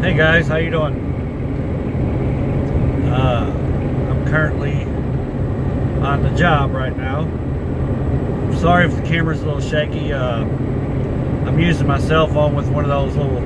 Hey guys, how you doing? I'm currently on the job right now. Sorry if the camera's a little shaky. I'm using my cell phone with one of those little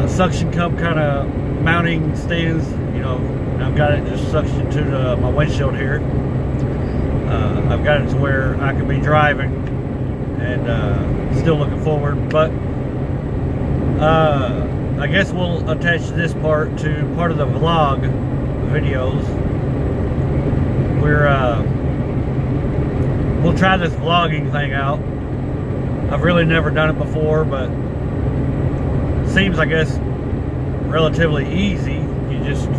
suction cup kind of mounting stands. You know, I've got it just suctioned to my windshield here. I've got it to where I can be driving and still looking forward, but I guess we'll attach this part to part of the vlog videos. We'll try this vlogging thing out. I've really never done it before, but seems, I guess, relatively easy. You just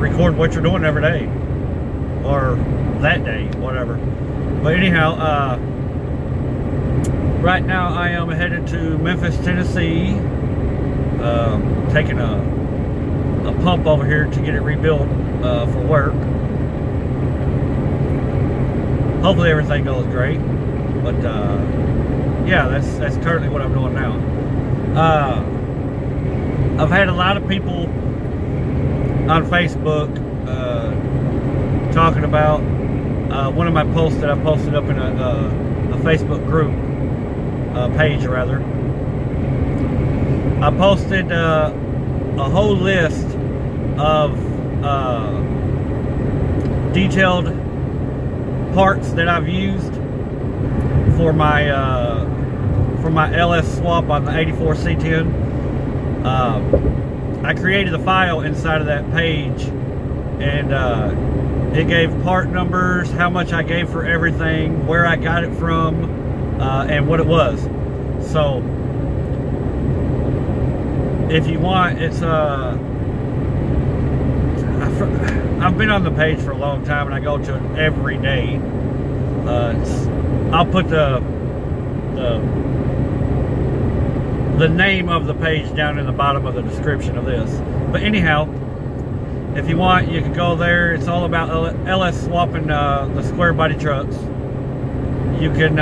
record what you're doing every day, or that day, whatever. But anyhow, right now I am headed to Memphis, Tennessee. Taking a pump over here to get it rebuilt for work. Hopefully everything goes great, but yeah, that's currently what I'm doing now. I've had a lot of people on Facebook talking about one of my posts that I posted up in a Facebook group page, rather. I posted a whole list of detailed parts that I've used for my LS swap on the 84 C10. I created a file inside of that page, and it gave part numbers, how much I gave for everything, where I got it from, and what it was. So if you want, it's I've been on the page for a long time, and I go to it every day. I'll put the name of the page down in the bottom of the description of this. But anyhow, if you want, you can go there. It's all about LS swapping the square body trucks. You can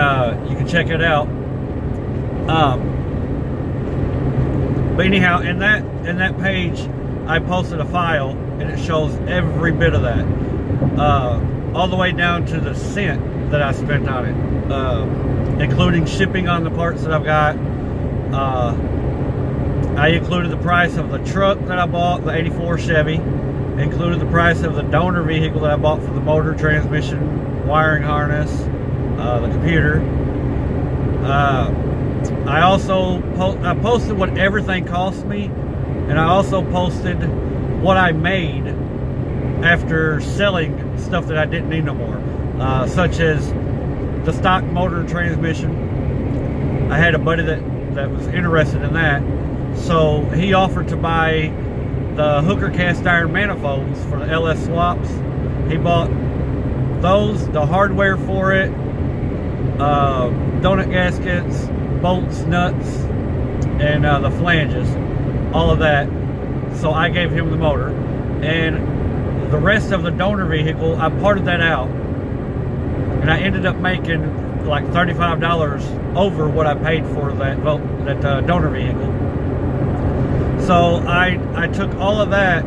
check it out. But anyhow, in that page, I posted a file, and it shows every bit of that, all the way down to the cent that I spent on it, including shipping on the parts that I've got. I included the price of the truck that I bought, the 84 Chevy, included the price of the donor vehicle that I bought for the motor, transmission, wiring harness, the computer. I also posted what everything cost me, and I also posted what I made after selling stuff that I didn't need no more, such as the stock motor and transmission. I had a buddy that was interested in that, so he offered to buy the hooker cast iron manifolds for the LS swaps. He bought those, the hardware for it, donut gaskets, bolts, nuts, and the flanges, all of that. So I gave him the motor, and the rest of the donor vehicle, I parted that out, and I ended up making like $35 over what I paid for that donor vehicle. So I took all of that,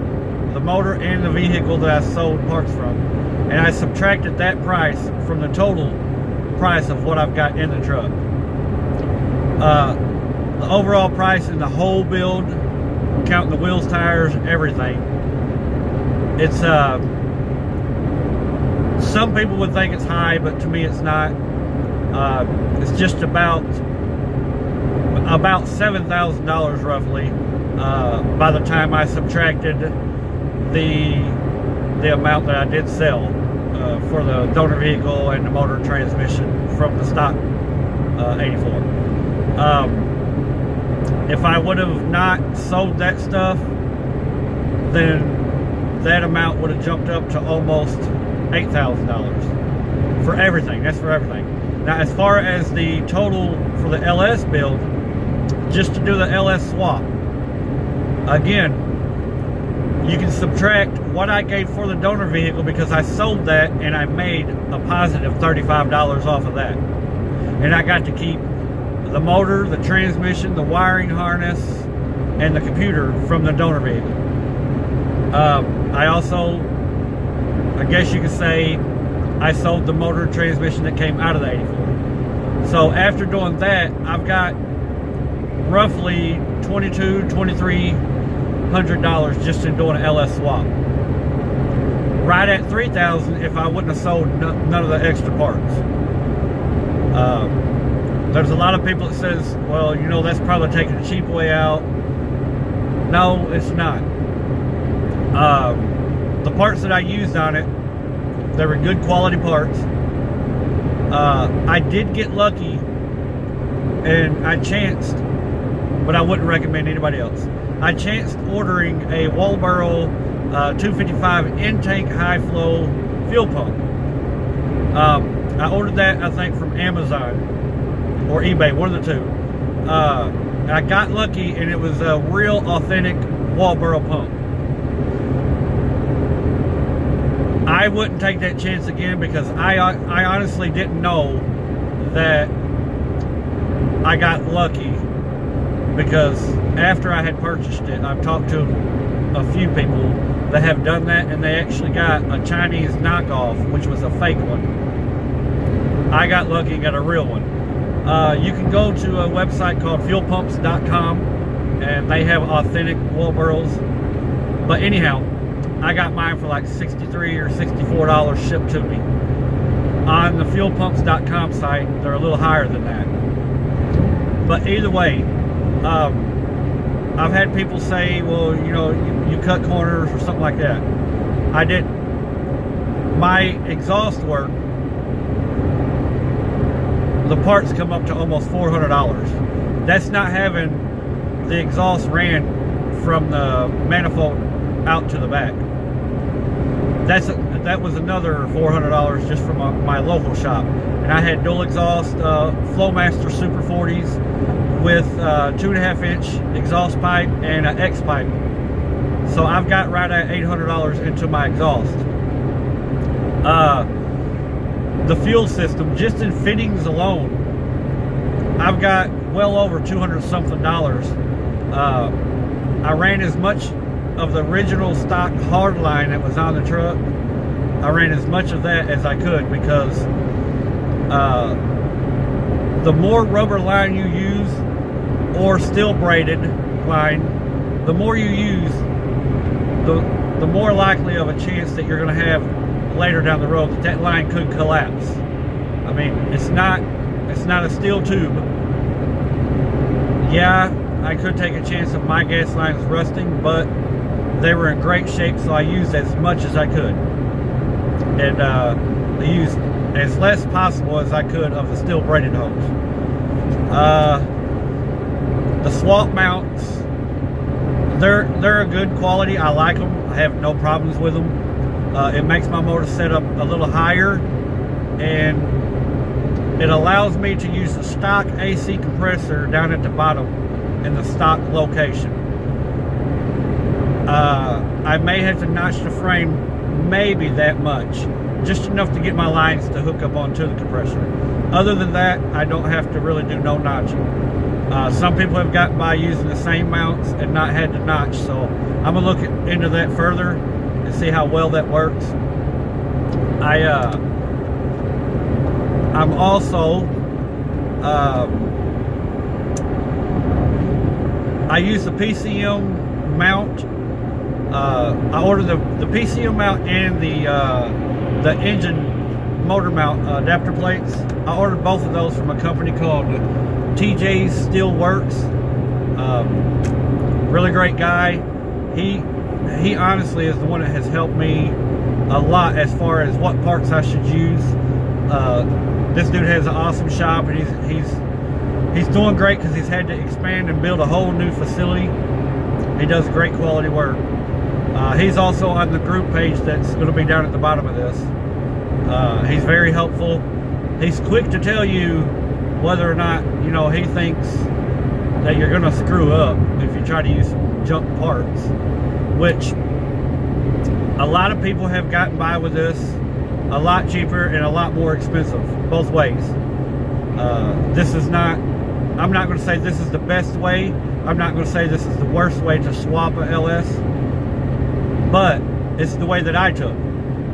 the motor and the vehicle that I sold parts from, and I subtracted that price from the total price of what I've got in the truck. The overall price in the whole build, counting the wheels, tires, everything, it's some people would think it's high, but to me it's not. It's just about $7,000 roughly, by the time I subtracted the amount that I did sell for the donor vehicle and the motor and transmission from the stock 84. If I would have not sold that stuff, then that amount would have jumped up to almost $8,000 for everything. That's for everything. Now, as far as the total for the LS build, just to do the LS swap, again, you can subtract what I gave for the donor vehicle, because I sold that and I made a positive $35 off of that. And I got to keep the motor, the transmission, the wiring harness, and the computer from the donor vehicle. I also, I guess you could say, I sold the motor and transmission that came out of the 84. So after doing that, I've got roughly $2,200–2,300 just in doing an LS swap. Right at $3,000 if I wouldn't have sold none of the extra parts. There's a lot of people that says, well, you know, that's probably taking the cheap way out. No, it's not. The parts that I used on it, they were good quality parts. I did get lucky, and I chanced, but I wouldn't recommend anybody else. I chanced ordering a Walboro 255 in-tank high-flow fuel pump. I ordered that, I think, from Amazon or eBay, one of the two. I got lucky, and it was a real authentic Walboro pump. I wouldn't take that chance again because I honestly didn't know that I got lucky, because after I had purchased it, I've talked to a few people that have done that, and they actually got a Chinese knockoff, which was a fake one. I got lucky and got a real one. You can go to a website called fuelpumps.com, and they have authentic Walboros. But anyhow, I got mine for like $63 or $64 shipped to me. On the fuelpumps.com site, they're a little higher than that. But either way, I've had people say, well, you know, you cut corners or something like that. I didn't. My exhaust work, the parts come up to almost $400. That's not having the exhaust ran from the manifold out to the back. That was another $400 just from my local shop. And I had dual exhaust Flowmaster Super 40s with 2.5-inch exhaust pipe and an X pipe. So I've got right at $800 into my exhaust. The fuel system, just in fittings alone, I've got well over $200-something. I ran as much of the original stock hardline that was on the truck. I ran as much of that as I could, because the more rubber line you use, or steel braided line, the more you use, the more likely of a chance that you're going to have later down the road that line could collapse. I mean, it's not a steel tube. Yeah, I could take a chance of my gas lines rusting, but they were in great shape, so I used as much as I could. And I used as less possible as I could of the steel braided hose. The swap mounts, they're a good quality. I like them. I have no problems with them. It makes my motor set up a little higher, and it allows me to use the stock AC compressor down at the bottom in the stock location. I may have to notch the frame maybe that much, just enough to get my lines to hook up onto the compressor. Other than that, I don't have to really do no notching. Some people have gotten by using the same mounts and not had to notch, so I'm gonna look into that further and see how well that works. I'm also I use the PCM mount. I ordered the PCM mount and the engine motor mount adapter plates. I ordered both of those from a company called TJ's Steel Works. Really great guy. He honestly is the one that has helped me a lot as far as what parts I should use. This dude has an awesome shop, and he's doing great because he's had to expand and build a whole new facility. He does great quality work. He's also on the group page that's going to be down at the bottom of this. He's very helpful. He's quick to tell you whether or not, you know, he thinks that you're going to screw up if you try to use some junk parts, which a lot of people have gotten by with this a lot cheaper and a lot more expensive, both ways. This is not, I'm not going to say this is the best way, I'm not going to say this is the worst way to swap a LS, but it's the way that I took.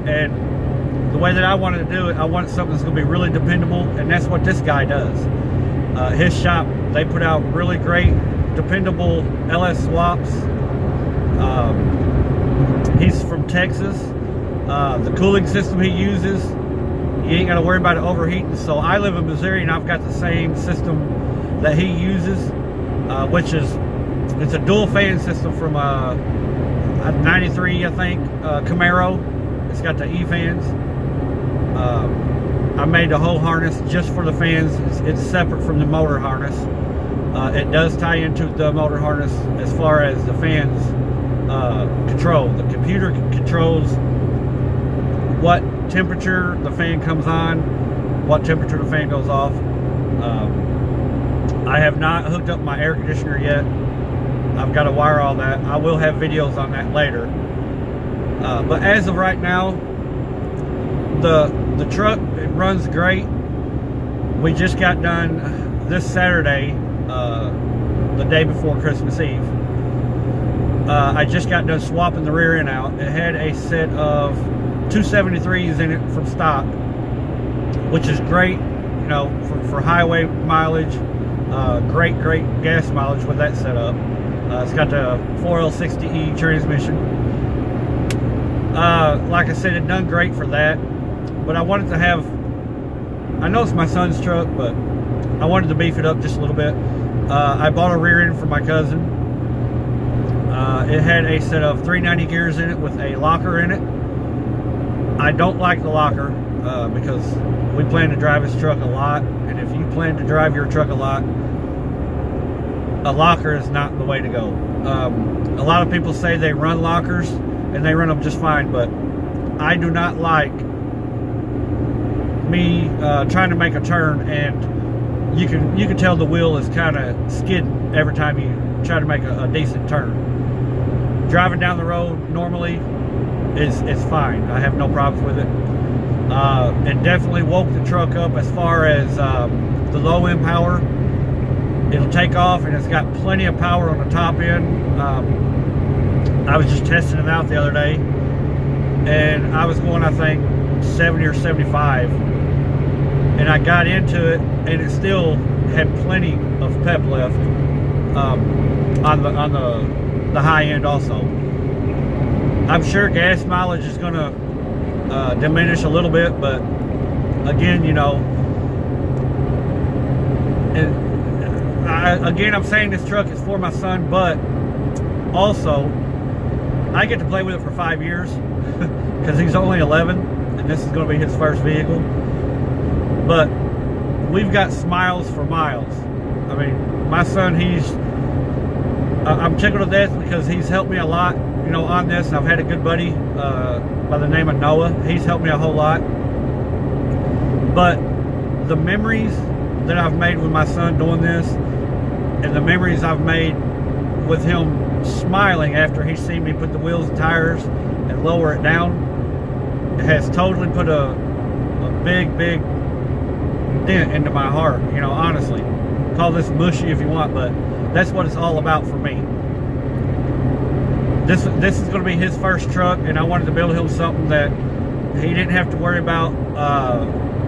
And the way that I wanted to do it, I wanted something that's going to be really dependable, and that's what this guy does. His shop, they put out really great, dependable LS swaps. He's from Texas. The cooling system he uses, you ain't got to worry about it overheating. So I live in Missouri, and I've got the same system that he uses, which is, it's a dual fan system from a 93, I think, Camaro. It's got the E fans. I made the whole harness just for the fans. It's separate from the motor harness. It does tie into the motor harness as far as the fans control. The computer controls what temperature the fan comes on, what temperature the fan goes off. I have not hooked up my air conditioner yet. I've got to wire all that. I will have videos on that later. But as of right now, the truck, it runs great. We just got done this Saturday, the day before Christmas Eve. I just got done swapping the rear end out. It had a set of 273s in it from stock, which is great, you know, for highway mileage. Great gas mileage with that setup. It's got the 4L60E transmission. Like I said, it done great for that, but I wanted to have, I know it's my son's truck, but I wanted to beef it up just a little bit. I bought a rear end for my cousin. It had a set of 390 gears in it with a locker in it. I don't like the locker because we plan to drive his truck a lot, and if you plan to drive your truck a lot, a locker is not the way to go. A lot of people say they run lockers, and they run them just fine, but I do not like me trying to make a turn, and you can tell the wheel is kind of skidding every time you try to make a decent turn. Driving down the road normally is fine. I have no problems with it. It definitely woke the truck up as far as the low end power. It'll take off, and it's got plenty of power on the top end. I was just testing it out the other day, and I was going, I think, 70 or 75, and I got into it, and it still had plenty of pep left on the high end also. I'm sure gas mileage is going to diminish a little bit, but again, you know, I'm saying this truck is for my son, but also I get to play with it for 5 years because he's only 11 and this is going to be his first vehicle. But we've got smiles for miles. I mean, my son, I'm tickled to death because he's helped me a lot, you know, on this. I've had a good buddy by the name of Noah. He's helped me a whole lot. But the memories that I've made with my son doing this, and the memories I've made with him smiling after he's seen me put the wheels and tires and lower it down, it has totally put a big dent into my heart, you know, honestly. Call this mushy if you want, but that's what it's all about for me. This is going to be his first truck, and I wanted to build him something that he didn't have to worry about,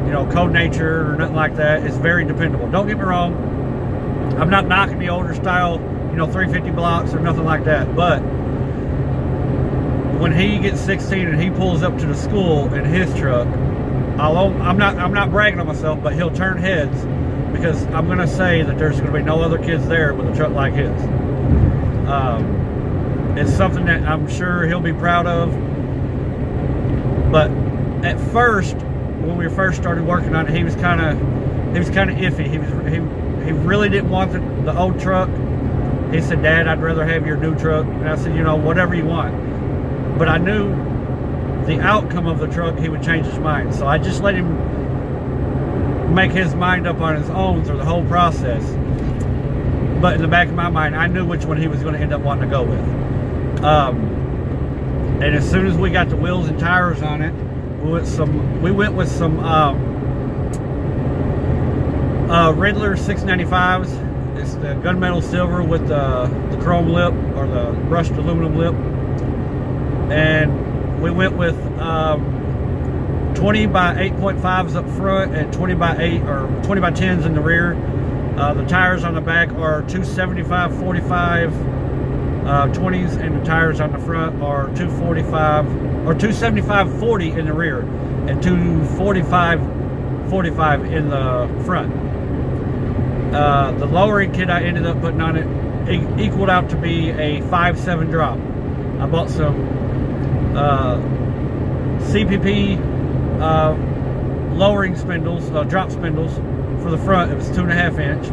you know, code nature or nothing like that. It's very dependable. Don't get me wrong. I'm not knocking the older style, you know, 350 blocks or nothing like that. But when he gets 16 and he pulls up to the school in his truck, I'm not bragging on myself, but he'll turn heads because I'm going to say that there's going to be no other kids there with a truck like his. It's something that I'm sure he'll be proud of. But at first, when we first started working on it, he was kind of iffy. He really didn't want the old truck. He said, "Dad, I'd rather have your new truck." And I said, "You know, whatever you want." But I knew the outcome of the truck, he would change his mind. So I just let him make his mind up on his own through the whole process. But in the back of my mind, I knew which one he was going to end up wanting to go with. And as soon as we got the wheels and tires on it, we went with some Riddler 695s. It's the gunmetal silver with the chrome lip, or the brushed aluminum lip. And we went with 20 by 8.5s up front and 20 by 8 or 20 by 10s in the rear. The tires on the back are 275/45 20s, and the tires on the front are 245 or 275/40 in the rear and 245/45 in the front. The lowering kit I ended up putting on it equaled out to be a 5.7 drop. I bought some CPP lowering spindles, drop spindles for the front. It was 2.5 inch,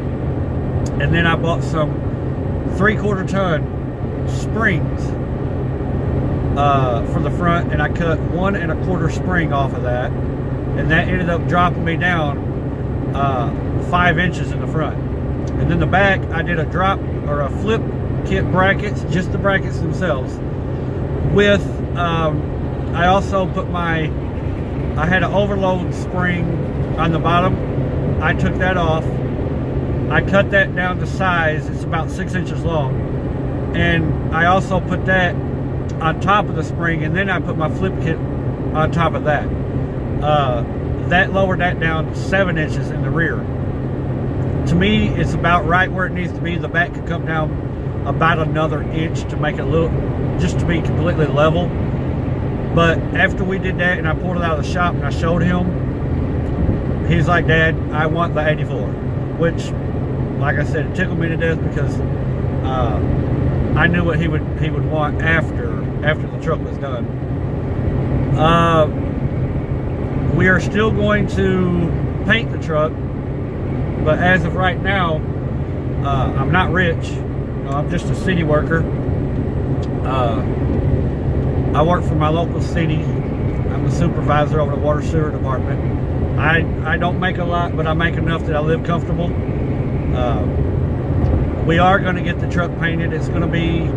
and then I bought some 3/4 ton springs for the front, and I cut 1 1/4 spring off of that, and that ended up dropping me down 5 inches in the front. And then the back, I did a drop or a flip kit brackets, just the brackets themselves. With I also put I had an overload spring on the bottom. I took that off. I cut that down to size. It's about 6 inches long. And I also put that on top of the spring, and then I put my flip kit on top of that. That lowered that down 7 inches in the rear. To me, it's about right where it needs to be. The back could come down about another inch to make it look, just to be completely level. But after we did that and I pulled it out of the shop and I showed him, he's like, "Dad, I want the 84." Which, like I said, it tickled me to death, because I knew what he would want after the truck was done. We are still going to paint the truck, but as of right now, I'm not rich. I'm just a city worker. I work for my local city. I'm the supervisor over the water sewer department. I don't make a lot, but I make enough that I live comfortable. We are going to get the truck painted. It's going to be,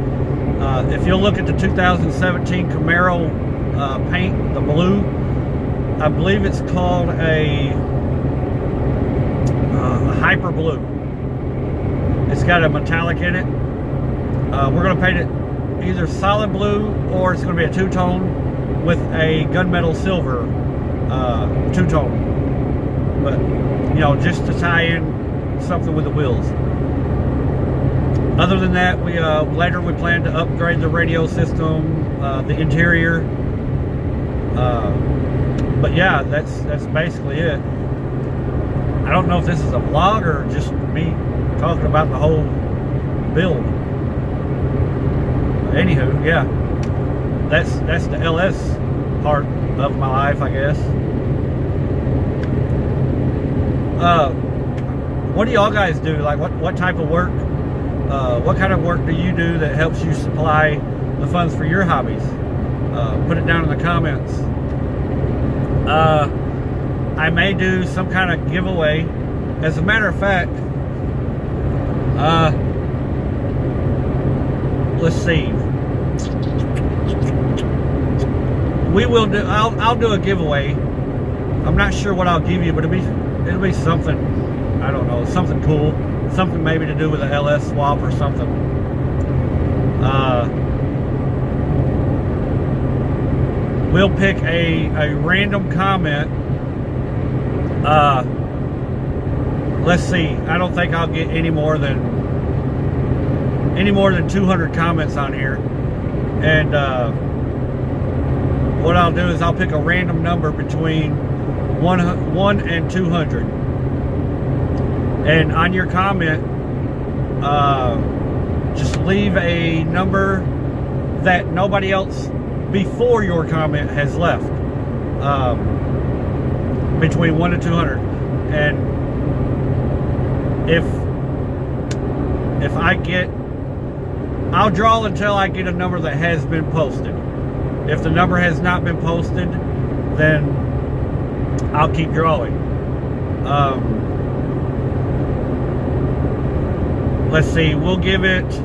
if you'll look at the 2017 Camaro paint, the blue, I believe it's called a Hyper Blue. It's got a metallic in it. We're going to paint it either solid blue, or it's going to be a two-tone with a gunmetal silver two-tone. But, you know, just to tie in something with the wheels. Other than that, we later we plan to upgrade the radio system, the interior. But yeah, that's basically it. I don't know if this is a vlog or just me talking about the whole build. But anywho, yeah, that's the LS part of my life, I guess. What do y'all guys do? Like, what type of work? What kind of work do you do that helps you supply the funds for your hobbies? Put it down in the comments. I may do some kind of giveaway. As a matter of fact, let's see. We will do. I'll do a giveaway. I'm not sure what I'll give you, but it'll be something. I don't know, something cool. Something maybe to do with an LS swap or something. We'll pick a random comment. Let's see. I don't think I'll get any more than 200 comments on here. And what I'll do is I'll pick a random number between 1 and 200. And on your comment, just leave a number that nobody else before your comment has left, between 1 and 200. And if I get, I'll draw until I get a number that has been posted. If the number has not been posted, then I'll keep drawing. Let's see, we'll give this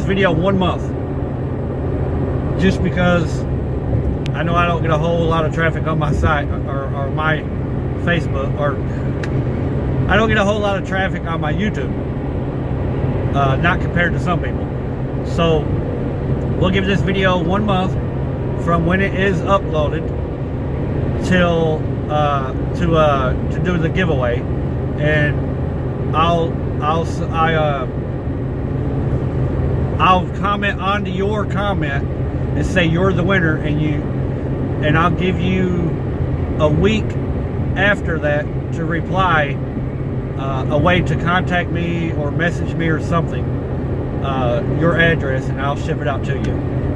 video 1 month. Just because I know I don't get a whole lot of traffic on my site or my Facebook, or I don't get a whole lot of traffic on my YouTube, not compared to some people. So we'll give this video 1 month from when it is uploaded till to do the giveaway, and I'll comment onto your comment and say you're the winner, and I'll give you a week after that to reply, a way to contact me or message me or something, your address, and I'll ship it out to you.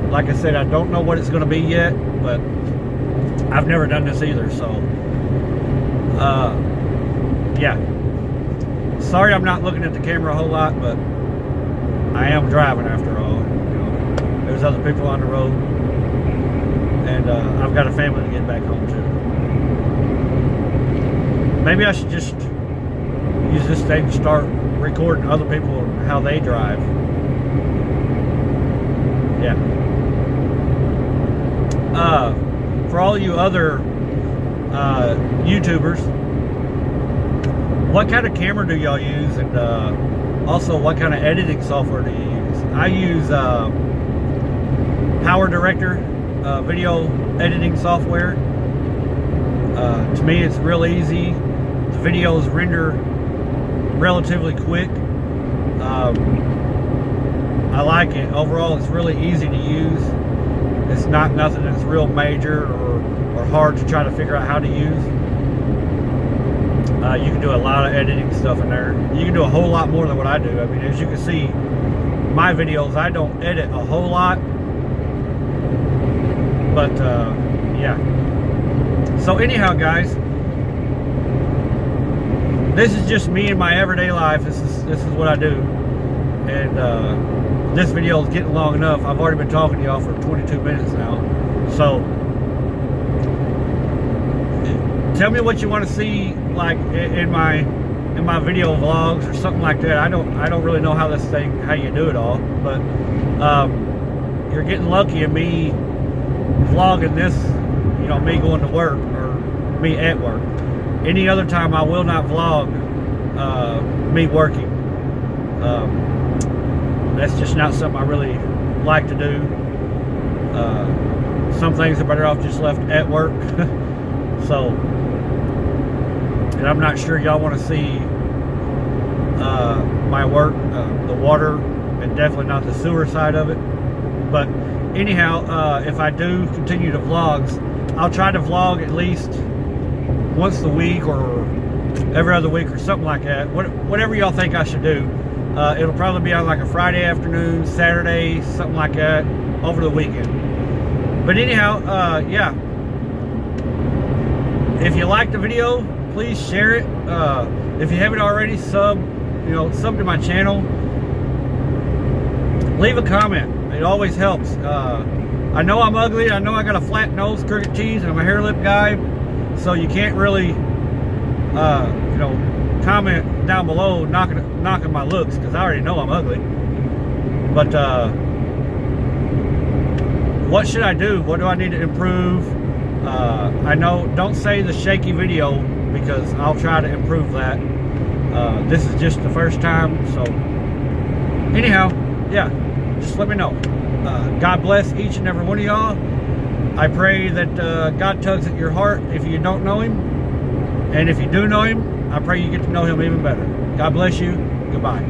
Like I said, I don't know what it's going to be yet, but I've never done this either, so yeah. Sorry I'm not looking at the camera a whole lot, but I am driving after all. You know, there's other people on the road, and I've got a family to get back home to. Maybe I should just use this thing to start recording other people and how they drive. Yeah. For all you other YouTubers, what kind of camera do y'all use, and also what kind of editing software do you use? I use Power Director video editing software. To me, it's real easy. The videos render relatively quick. I like it. Overall, it's really easy to use. It's not nothing that's real major or hard to try to figure out how to use. You can do a lot of editing stuff in there. You can do a whole lot more than what I do. I mean, as you can see, my videos, I don't edit a whole lot. But, yeah. So anyhow, guys, this is just me in my everyday life. This is what I do. And this video is getting long enough. I've already been talking to y'all for 22 minutes now. So tell me what you want to see, like in my video vlogs or something like that. I don't really know how you do it all, but you're getting lucky in me vlogging this, you know, me going to work or me at work. Any other time I will not vlog me working. That's just not something I really like to do. Some things are better off just left at work. So, and I'm not sure y'all want to see my work, the water, and definitely not the sewer side of it. But anyhow, if I do continue to vlogs, I'll try to vlog at least once a week or every other week or something like that. Whatever y'all think I should do. It'll probably be on like a Friday afternoon, Saturday, something like that, over the weekend. But anyhow, yeah. If you like the video, please share it. If you haven't already, sub to my channel. Leave a comment. It always helps. I know I'm ugly. I know I got a flat nose, crooked cheese, and I'm a hair lip guy. So you can't really, comment down below knocking my looks, because I already know I'm ugly. But what should I do? What do I need to improve? I know, don't say the shaky video, because I'll try to improve that. This is just the first time, so anyhow, yeah, just let me know. God bless each and every one of y'all. I pray that God tugs at your heart if you don't know him, and if you do know him, I pray you get to know him even better. God bless you. Goodbye.